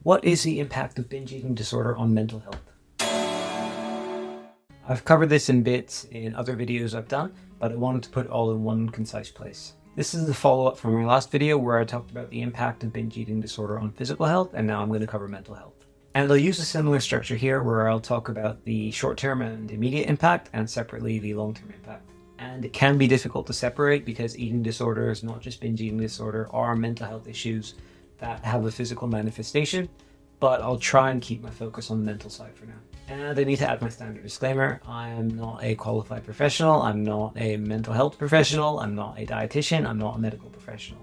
What is the impact of binge eating disorder on mental health? I've covered this in bits in other videos I've done, but I wanted to put it all in one concise place. This is the follow-up from my last video where I talked about the impact of binge eating disorder on physical health, and now I'm going to cover mental health. And I'll use a similar structure here where I'll talk about the short-term and immediate impact, and separately the long-term impact. And it can be difficult to separate because eating disorders, not just binge eating disorder, are mental health issues that have a physical manifestation, but I'll try and keep my focus on the mental side for now. And I need to add my standard disclaimer. I am not a qualified professional. I'm not a mental health professional. I'm not a dietitian. I'm not a medical professional.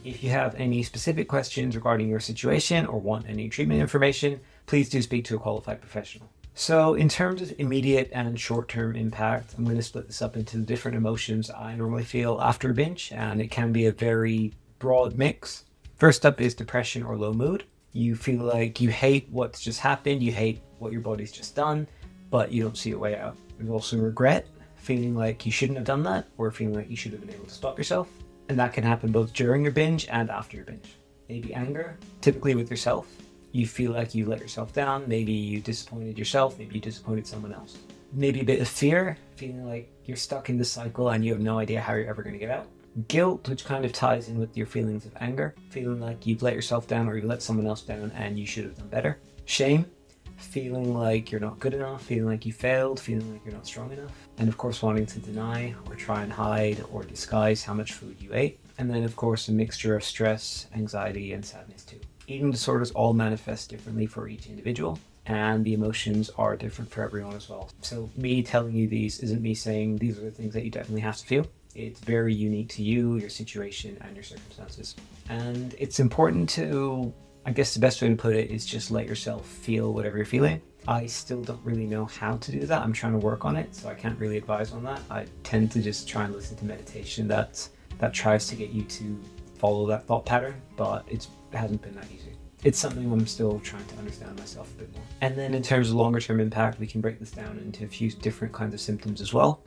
If you have any specific questions regarding your situation or want any treatment information, please do speak to a qualified professional. So in terms of immediate and short-term impact, I'm going to split this up into the different emotions I normally feel after a binge, and it can be a very broad mix. First up is depression or low mood. You feel like you hate what's just happened, you hate what your body's just done, but you don't see a way out. There's also regret, feeling like you shouldn't have done that, or feeling like you should have been able to stop yourself. And that can happen both during your binge and after your binge. Maybe anger, typically with yourself. You feel like you let yourself down, maybe you disappointed yourself, maybe you disappointed someone else. Maybe a bit of fear, feeling like you're stuck in this cycle and you have no idea how you're ever going to get out. Guilt, which kind of ties in with your feelings of anger, feeling like you've let yourself down or you've let someone else down and you should have done better. Shame, feeling like you're not good enough, feeling like you failed, feeling like you're not strong enough. And of course, wanting to deny or try and hide or disguise how much food you ate. And then of course, a mixture of stress, anxiety, and sadness too. Eating disorders all manifest differently for each individual, and the emotions are different for everyone as well. So me telling you these isn't me saying these are the things that you definitely have to feel. It's very unique to you, your situation, and your circumstances. And it's important to, I guess the best way to put it is just let yourself feel whatever you're feeling. I still don't really know how to do that. I'm trying to work on it, so I can't really advise on that. I tend to just try and listen to meditation that tries to get you to follow that thought pattern, but it hasn't been that easy. It's something I'm still trying to understand myself a bit more. And then in terms of longer term impact, we can break this down into a few different kinds of symptoms as well.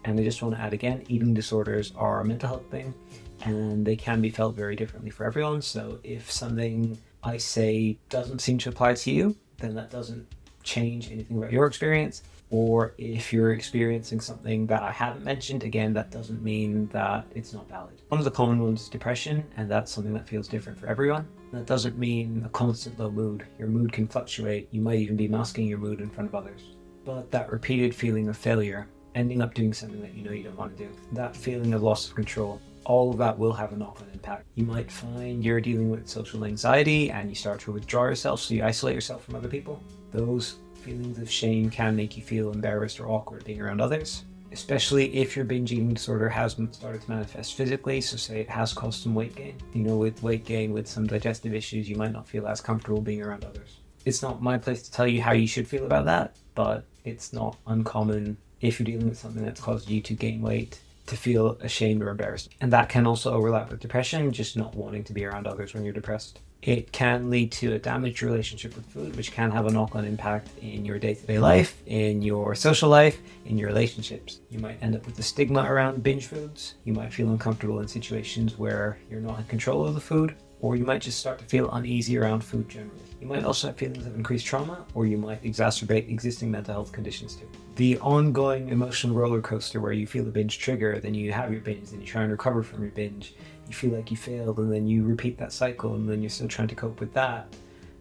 And I just want to add again, eating disorders are a mental health thing, and they can be felt very differently for everyone. So if something I say doesn't seem to apply to you, then that doesn't change anything about your experience. Or if you're experiencing something that I haven't mentioned, again, that doesn't mean that it's not valid. One of the common ones is depression, and that's something that feels different for everyone. That doesn't mean a constant low mood. Your mood can fluctuate. You might even be masking your mood in front of others. But that repeated feeling of failure, ending up doing something that you know you don't want to do, that feeling of loss of control, all of that will have a knock-on impact. You might find you're dealing with social anxiety and you start to withdraw yourself, so you isolate yourself from other people. Those feelings of shame can make you feel embarrassed or awkward being around others, especially if your binge eating disorder has started to manifest physically. So say it has caused some weight gain. With weight gain, with some digestive issues, you might not feel as comfortable being around others. It's not my place to tell you how you should feel about that, but it's not uncommon if you're dealing with something that's caused you to gain weight to feel ashamed or embarrassed. And that can also overlap with depression, just not wanting to be around others when you're depressed. It can lead to a damaged relationship with food, which can have a knock-on impact in your day-to-day life, in your social life, in your relationships. You might end up with a stigma around binge foods. You might feel uncomfortable in situations where you're not in control of the food, or you might just start to feel uneasy around food generally. You might also have feelings of increased trauma, or you might exacerbate existing mental health conditions too. The ongoing emotional roller coaster where you feel the binge trigger, then you have your binge, then you try and recover from your binge, you feel like you failed, and then you repeat that cycle, and then you're still trying to cope with that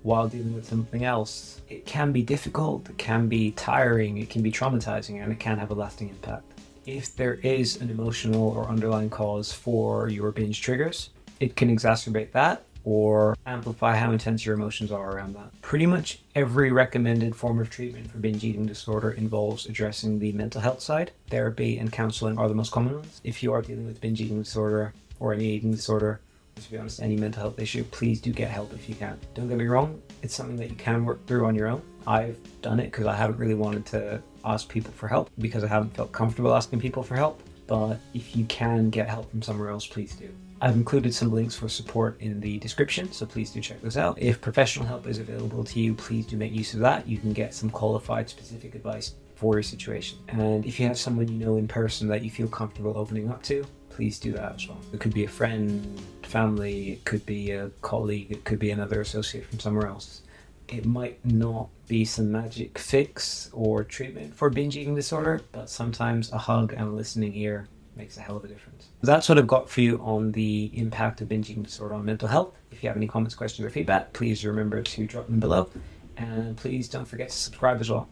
while dealing with something else. It can be difficult, it can be tiring, it can be traumatizing, and it can have a lasting impact. If there is an emotional or underlying cause for your binge triggers, it can exacerbate that or amplify how intense your emotions are around that. Pretty much every recommended form of treatment for binge eating disorder involves addressing the mental health side. Therapy and counseling are the most common ones. If you are dealing with binge eating disorder or any eating disorder, to be honest, any mental health issue, please do get help if you can. Don't get me wrong, it's something that you can work through on your own. I've done it because I haven't really wanted to ask people for help because I haven't felt comfortable asking people for help. But if you can get help from somewhere else, please do. I've included some links for support in the description, so please do check those out. If professional help is available to you, please do make use of that. You can get some qualified specific advice for your situation. And if you have someone you know in person that you feel comfortable opening up to, please please do that as well. It could be a friend, family, it could be a colleague, it could be another associate from somewhere else. It might not be some magic fix or treatment for binge eating disorder, but sometimes a hug and a listening ear makes a hell of a difference. That's what I've got for you on the impact of binge eating disorder on mental health. If you have any comments, questions, or feedback, please remember to drop them below. And please don't forget to subscribe as well.